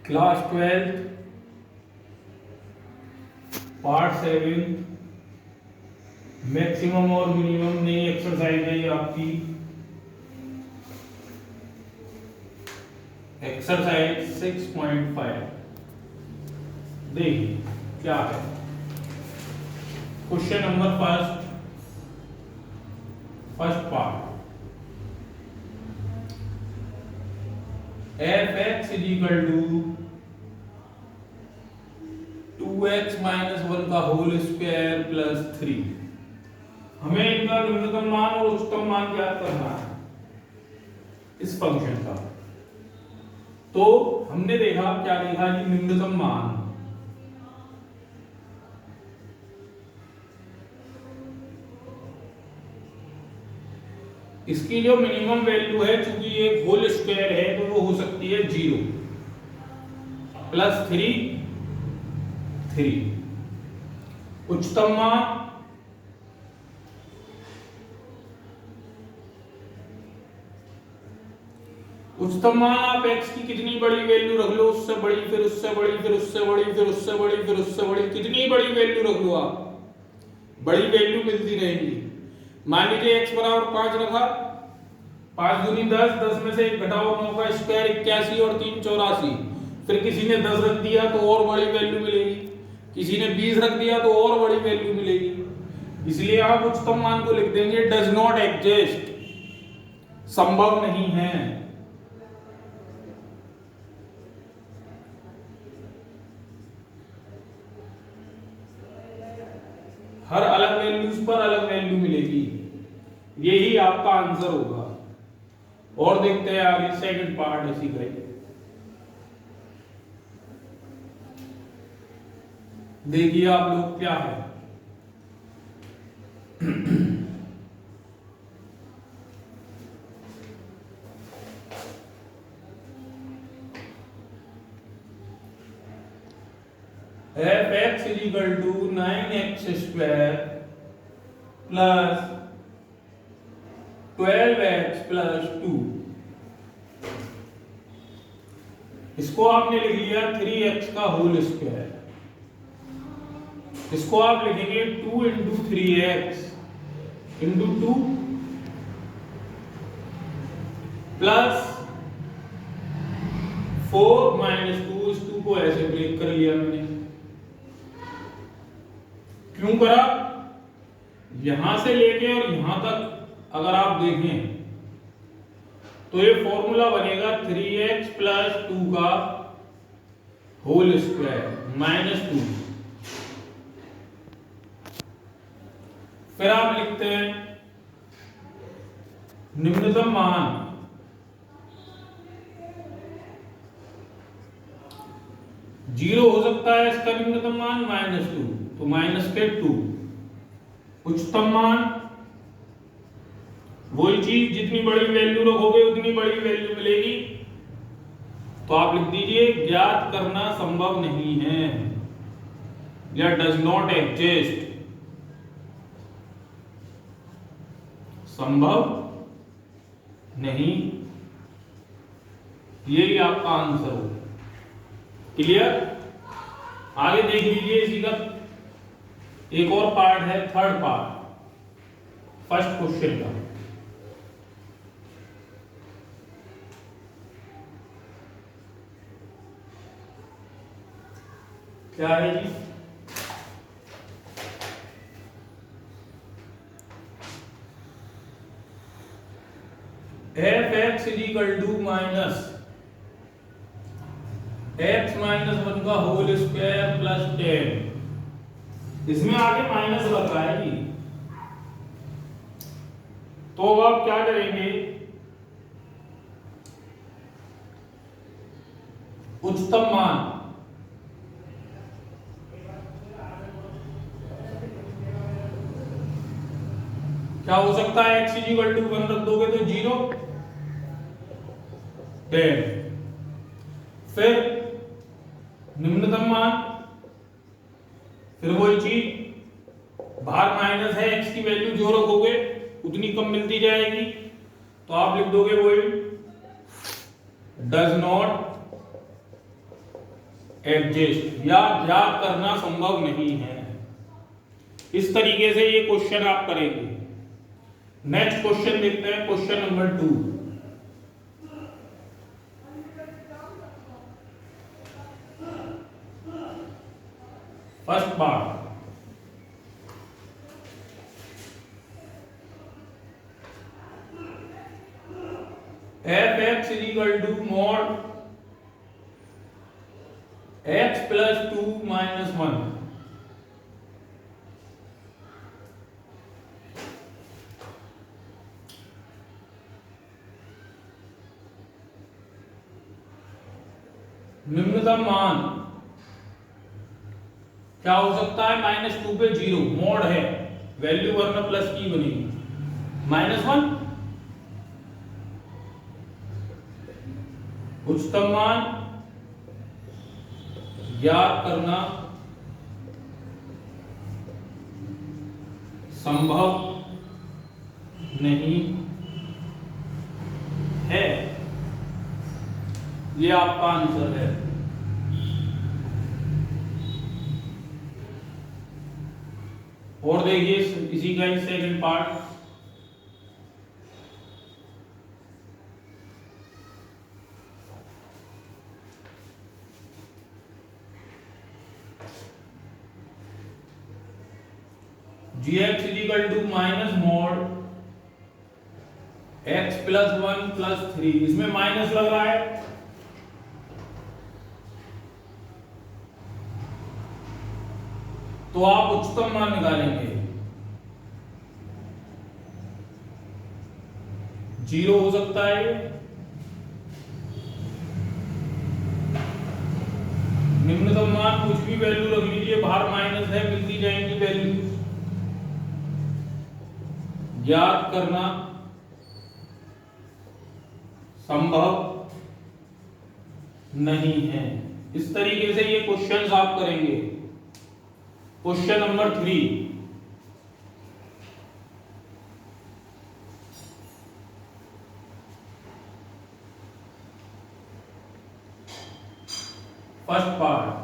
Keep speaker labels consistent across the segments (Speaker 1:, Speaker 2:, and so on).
Speaker 1: Class 12 part 7 maximum और minimum नई exercise है ये आपकी एक्सरसाइज 6.5। देखिए क्या है question number first part. f(x) is equal to 2x minus 1 का होल स्क्वायर प्लस 3। हमें इनका न्यूनतम मान और उच्चतम मान ज्ञात करना है इस फंक्शन का। तो हमने देखा क्या देखा कि न्यूनतम मान इसकी जो मिनिमम वैल्यू है, चूंकि ये होल स्क्वायर है तो वो हो सकती है 0 प्लस 3 उच्चतम मान आप x की कितनी बड़ी वैल्यू रख लो, उससे बड़ी, फिर उससे बड़ी, फिर उससे बड़ी, फिर उससे बड़ी, फिर उससे बड़ी, कितनी बड़ी वैल्यू रख लो आप, बड़ी वैल्यू मिलती रहेगी। मान लीजिए x बराबर 5 रखा, 5 दूनी 10, 10 में से 1 घटाओ 9 का स्क्वायर 81 और 3 84। फिर किसी ने 10 रख दिया तो और बड़ी वैल्यू मिलेगी, किसी ने 20 रख दिया तो और बड़ी वैल्यू मिलेगी। इसलिए आप उच्चतम मान को लिख देंगे डज नॉट एग्जिस्ट, संभव नहीं है। हर अलग वैल्यूज पर अलग वैल्यू मिलेगी, यही आपका आंसर होगा। और देखते हैं आगे सेकंड पार्ट इसी का। देखिए आप लोग क्या है f(x) is equal to 9x square plus 12x plus 2। इसको आपने लिख लिया 3x का होल स्क्वायर, इसको आप लिखेंगे 2 into 3x into 2 plus 4 minus 2। इस 2 को ऐसे ब्रेक कर लिया मैंने। क्यों करा? यहां से लेके और यहां तक अगर आप देखें तो ये फॉर्मूला बनेगा 3x प्लस 2 का होल स्क्वायर माइनस 2। फिर आप लिखते हैं निम्नतम मान जीरो हो सकता है, इसका निम्नतम मान -2, तो माइनस के 2। उच्चतम मान वही चीज, जितनी बड़ी वैल्यू रखोगे उतनी बड़ी वैल्यू मिलेगी। तो आप लिख दीजिए ज्ञात करना संभव नहीं है या डज नॉट एग्जिस्ट, संभव नहीं। यही आपका आंसर हो। क्लियर? आगे देख लीजिए इसी का एक और पार्ट है, थर्ड पार्ट फर्स्ट क्वेश्चन का। क्या है जी? f(x) is equal to minus x minus 1 का होल स्क्वायर प्लस 10। इसमें आगे माइनस लग रहा है जी, तो अब आप क्या करेंगे, उच्चतम मान क्या हो सकता है, x = 1 रख दोगे तो 0 10। फिर निम्नतम मान, फिर वही चीज, बाहर माइनस है, x की वैल्यू जो रखोगे उतनी कम मिलती जाएगी। तो आप लिख दोगे वही डज नॉट एडजस्ट या ज्ञात करना संभव नहीं है। इस तरीके से ये क्वेश्चन आप करेंगे। नेक्स्ट क्वेश्चन देखते हैं, question number 2। First part, f(x) = mod x + 2 - 1। निम्नतम मान क्या हो सकता है? -2 पे 0 मोड है, वैल्यू वरना प्लस की बनेगी, -1। उच्चतम मान ज्ञात करना संभव नहीं है। ये आपका आंसर है। और देखिए इसी का ही second part, gx = -mod x + 1 + 3। इसमें माइनस लग रहा है, तो आप उच्चतम मान निकालेंगे। 0 हो सकता है, निम्नतम मान कुछ भी वैल्यू रख लीजिए, बाहर माइनस है, मिलती जाएंगी वैल्यू। ज्ञात करना संभव नहीं है। इस तरीके से ये क्वेश्चंस आप करेंगे। Question number 3, first part,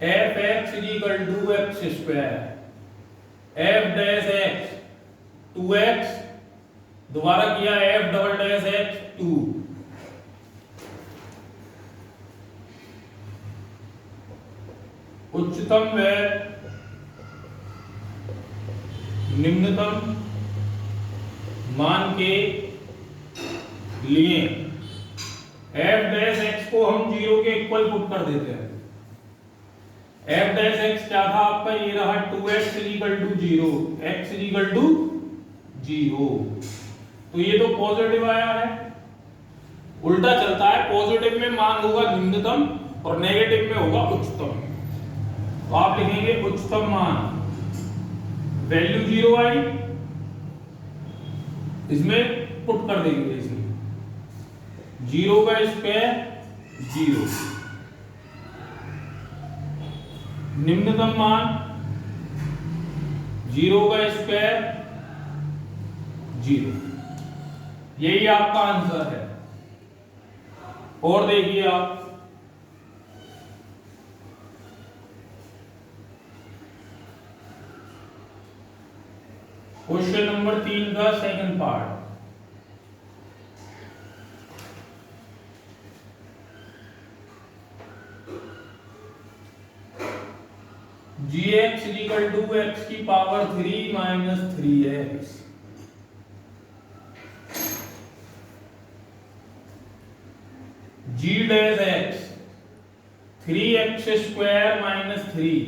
Speaker 1: f(x) = x², f'(x) 2x, दोबारा किया f'(x) 2। उच्चतम व निम्नतम मान के लिए f'(x) को हम 0 के इक्वल पुट कर देते हैं। f'(x) क्या था आपका? ये रहा 2x = 0, x = 0। तो ये तो पॉजिटिव आया है। उल्टा चलता है, पॉजिटिव में मान होगा निम्नतम और नेगेटिव में होगा उच्चतम। तो आप लिखेंगे उच्चतम मान, वैल्यू 0 आई, इसमें पुट कर देंगे। इसमें 0 का स्क्वायर 0, निम्नतम मान 0 का स्क्वायर 0। यही आपका आंसर है। और देखिए आप, क्वेश्चन नंबर 3 का second part, gx = x³ 3 - 3x। g'(x) 3x² - 3,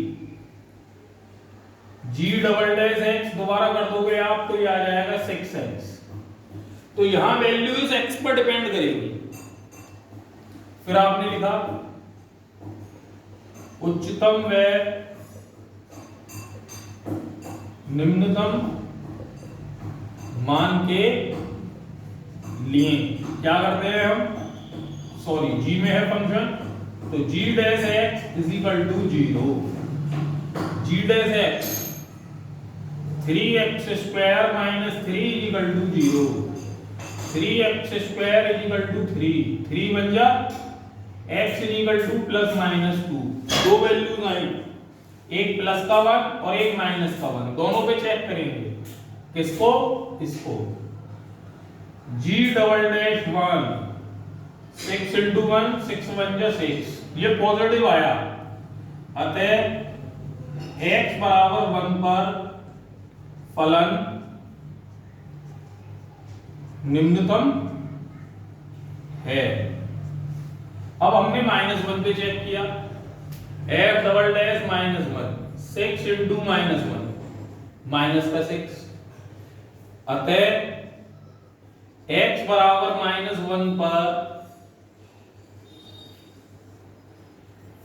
Speaker 1: g'(x) दोबारा कर दोगे आप तो ये आ जाएगा 6x। तो यहां वैल्यू इस x पर डिपेंड करेगी। फिर आपने लिखा उच्चतम व निम्नतम मान के लिए क्या करते हैं हम? सॉरी, g में है फंक्शन, तो g'(x) = 0, g'(x) 3x² minus 3 is equal to 0। 3x² is equal to 3 बन जा x is equal to plus minus 2। दो वैल्यूज आई, एक प्लस का 1 और एक माइनस का 1, दोनों पे चेक करेंगे। किसको? इसको। G∬1 6 into 1 6 1 जा 6, ये पॉजिटिव आया, अतः x बराबर 1 पर फलन निम्नतम है। अब हमने -1 पे चेक किया, f∬−1 6 into -1 माइनस का 6, अतः x बराबर -1 पर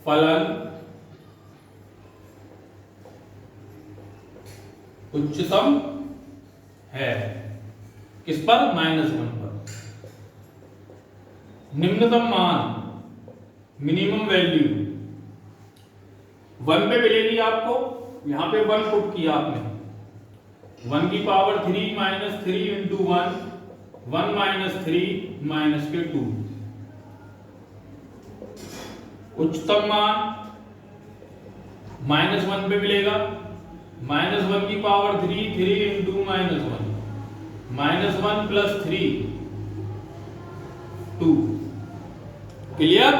Speaker 1: फलन उच्चतम है। किस पर? -1 पर। निम्नतम मान, मिनिमम वैल्यू 1 पे मिलेगी आपको, यहां पे 1 पुट किया आपने, 1 की power 3 minus 3 into 1 1 minus 3 minus के 2। उच्चतम मान -1 पे मिलेगा, -1 की पावर 3 3 इंटू -1 -1 प्लस 3 2। क्लियर?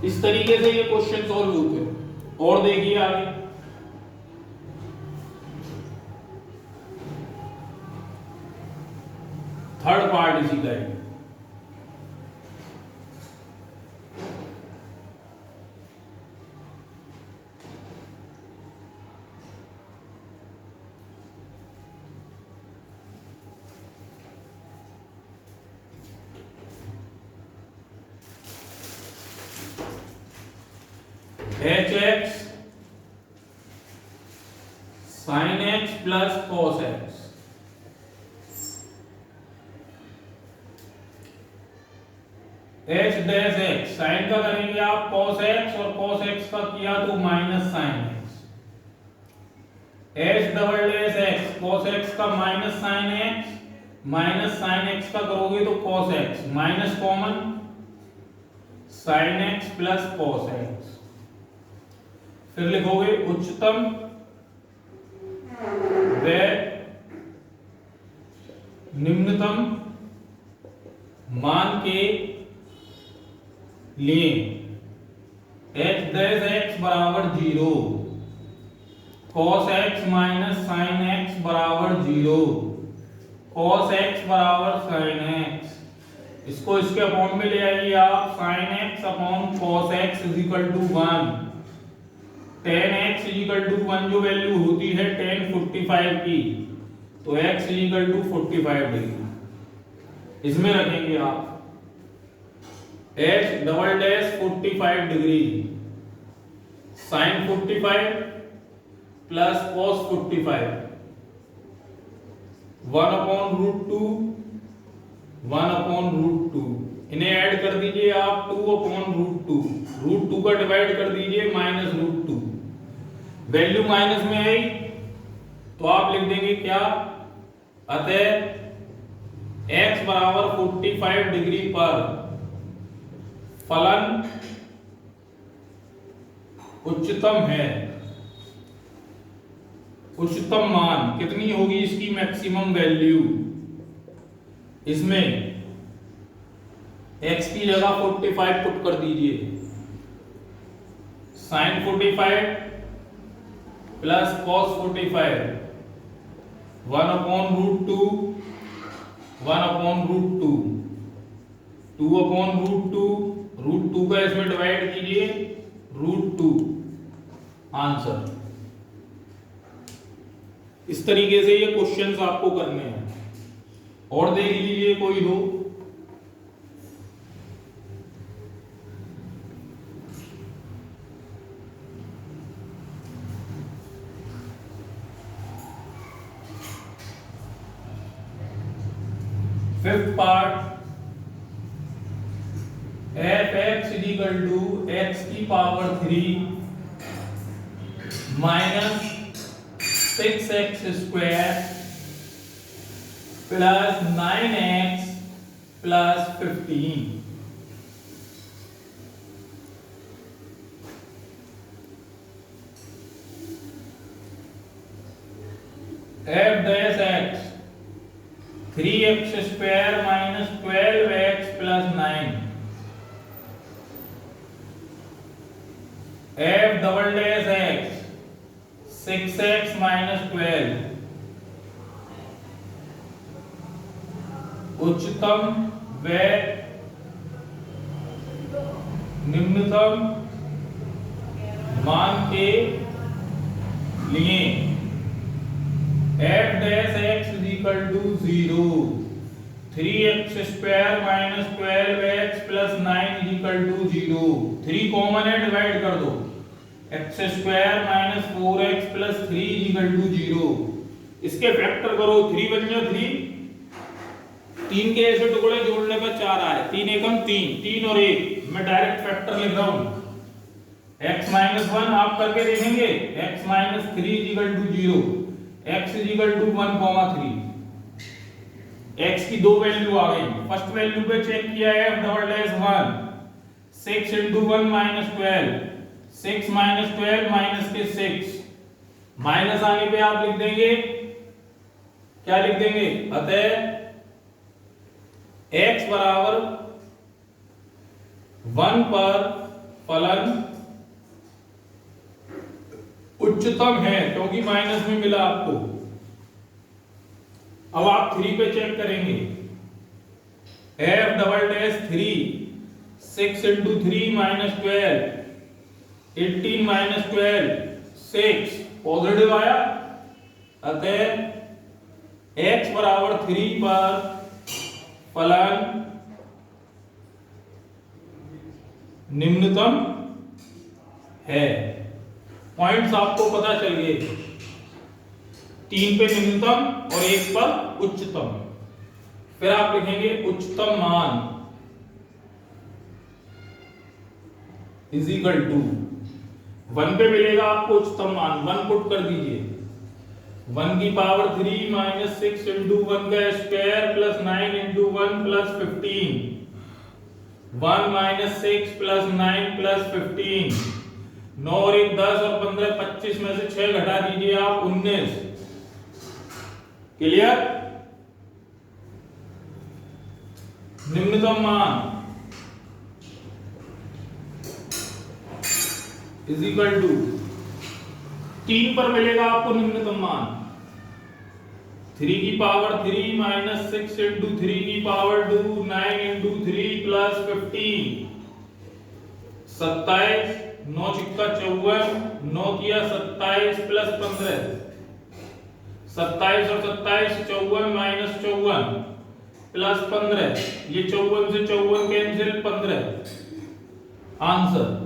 Speaker 1: इस तरीके से ये क्वेश्चन सॉल्व होते हैं। और देखिए आगे, थर्ड पार्ट इसी का है। hx sin x plus cos x, h dash x sine का करेंगे आप cos x, और cos x का किया तो minus sin x, h double dash x cos x का minus sin x, minus sin x का करोगे तो cos x, minus common sin x plus cos x। फिर लिखोगे उच्चतम व निम्नतम मान के लिए h डैश x बराबर 0, cos x minus sin x बराबर 0, cos x बराबर sin x। इसको इसके अपॉन में ले आइए आप, sin x upon cos x is equal to 1, tan x is equal to 1 जो वैल्यू होती है tan 45 की, तो x is equal to 45 degree. इसमें रखेंगे आप h double dash 45 degree sin 45 plus cos 45 1/√2 1/√2, इन्हें ऐड कर दीजिए आप 2/√2, √2 का डिवाइड कर दीजिए -√2, वैल्यू माइनस में आई तो आप लिख देंगे क्या, अतः x बराबर 45 डिग्री पर फलन उच्चतम है। उच्चतम मान कितनी होगी इसकी? मैक्सिमम वैल्यू, इसमें x की जगह 45 पुट कर दीजिए, sin 45 प्लस cos 45 1/√2 1/√2 2/√2, √2 का इसमें डिवाइड कीजिए √2, आंसर। इस तरीके से ये क्वेश्चंस आपको करने हैं। और देख लीजिए कोई हो, fifth part, f(x) is equal to x की power 3 minus 6x square plus 9x plus 15। f dash x 3x square minus 12x plus 9 f double dash x 6x minus 12 उच्चतम व निम्नतम मान के लिए f dash x is equal to 0, 3x square minus 12x plus 9 is equal to 0। 3 common है, divide कर दो, x square minus 4x plus 3 is equal to 0। इसके फैक्टर करो, 3 बन गया 3, 3 के ऐसे टुकड़े जोड़ने पर 4 आए, 3 एकम 3, 3 और 1, मैं डायरेक्ट फैक्टर लिख रहा हूं। x minus 1 आप करके देखेंगे, x minus 3 is equal to 0, x is equal to 1, 3। x की दो वैल्यू आ गई, फर्स्ट वैल्यू पे चेक किया है f double dash 1, 6 into 1 minus 12, 6 minus 12 minus के 6, माइनस आने पे आप लिख देंगे, क्या लिख देंगे, अतः x बराबर 1 पर फलन उच्चतम है, क्योंकि माइनस में मिला आपको। अब आप 3 पे चेक करेंगे, f double dash 3, 6 into 3 minus 12, 18 minus 12, 6 positive आया, अतः x बराबर 3 पर फलन निम्नतम है। पॉइंट्स आपको पता चल गए, 3 पे निम्नतम और 1 पर उच्चतम। फिर आप लिखेंगे उच्चतम मान इज इक्वल टू 1 पे मिलेगा आपको उच्चतम मान, 1 पुट कर दीजिए, 1 की पावर 3 माइनस 6 इंटू 1 का square plus 9 into 1 plus 15, 1 minus 6 plus 9 plus 15, 9 और 1 10 और 15 25 में से 6 घटा दीजिए आप 19। क्लियर? निम्नतम मान इज इक्वल टू 3 पर मिलेगा आपको निम्नतम मान, 3 की पावर 3 माइनस 6 इंटू 3 की पावर 2, 9 इंटू 3 प्लस 15, 27, 9 छिक्का 54, 9 किया 27 प्लस 15, 27 और 27 54 माइनस 54 प्लस 15, ये 54 से 54 कैंसिल, 15। आंसर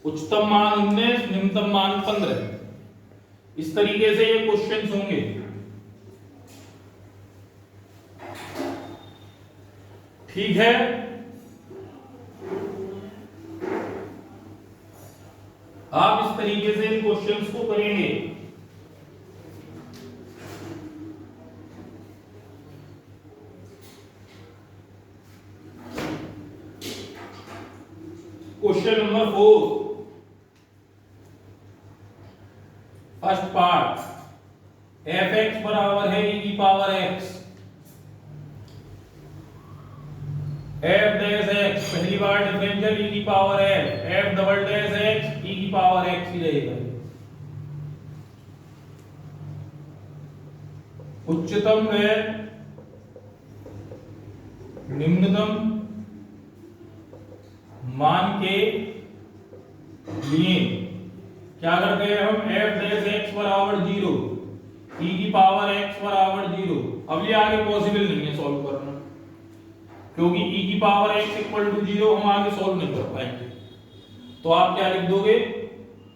Speaker 1: उच्चतम मान 19, निम्नतम मान 15। इस तरीके से ये क्वेश्चंस होंगे। ठीक है, आप इस तरीके से इन क्वेश्चंस को करेंगे। Question number 4, first part, f(x) बराबर है e की power x, f dash x पहली बार डिफरेंशियल e की power f, f double dash x e की पावर x ही रहेगा। उच्चतम व निम्नतम मान के लिए क्या करते हैं हम, f डैश x बराबर 0, e की पावर x बराबर 0। अब ये आगे पॉसिबल नहीं है सॉल्व करना, क्योंकि e की पावर x इक्वल टू 0 हम आगे सॉल्व नहीं कर पाएंगे। तो आप क्या लिख दोगे,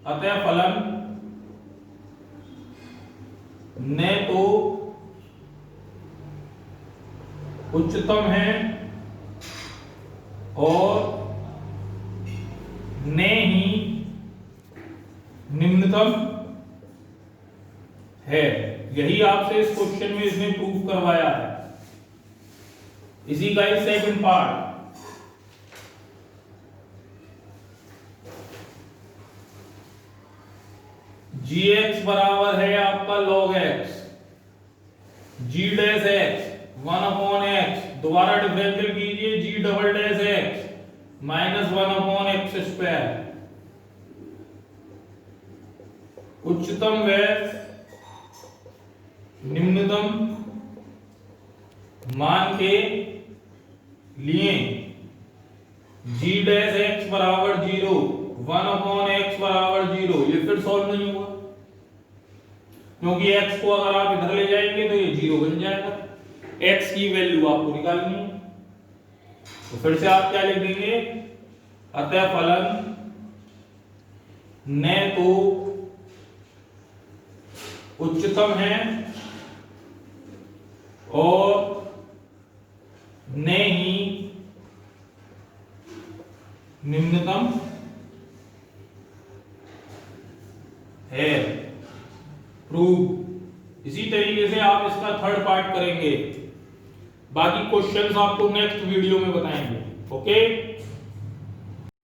Speaker 1: अतः फलन न तो उच्चतम है और न ही निम्नतम है। यही आपसे इस क्वेश्चन में इसने प्रूव करवाया है। इसी का ही सेकंड पार्ट, gx बराबर है आपका log x, g dash x 1/x, दोबारा डिफरेंशियल कीजिए, g double dash x minus 1/x square. उच्चतम व निम्नतम मान के लिए g डैश x बराबर 0, 1/x बराबर 0, ये फिर सॉल्व नहीं हुआ क्योंकि x को अगर आप इधर ले जाएंगे तो ये 0 बन जाएगा। x की वैल्यू आपको निकालनी है, तो फिर से आप क्या लिख देंगे, अतः फलन न तो उच्चतम है और न ही निम्नतम है। प्रूव। इसी तरीके से आप इसका थर्ड पार्ट करेंगे, बाकी क्वेश्चंस आपको नेक्स्ट वीडियो में बताएंगे। ओके।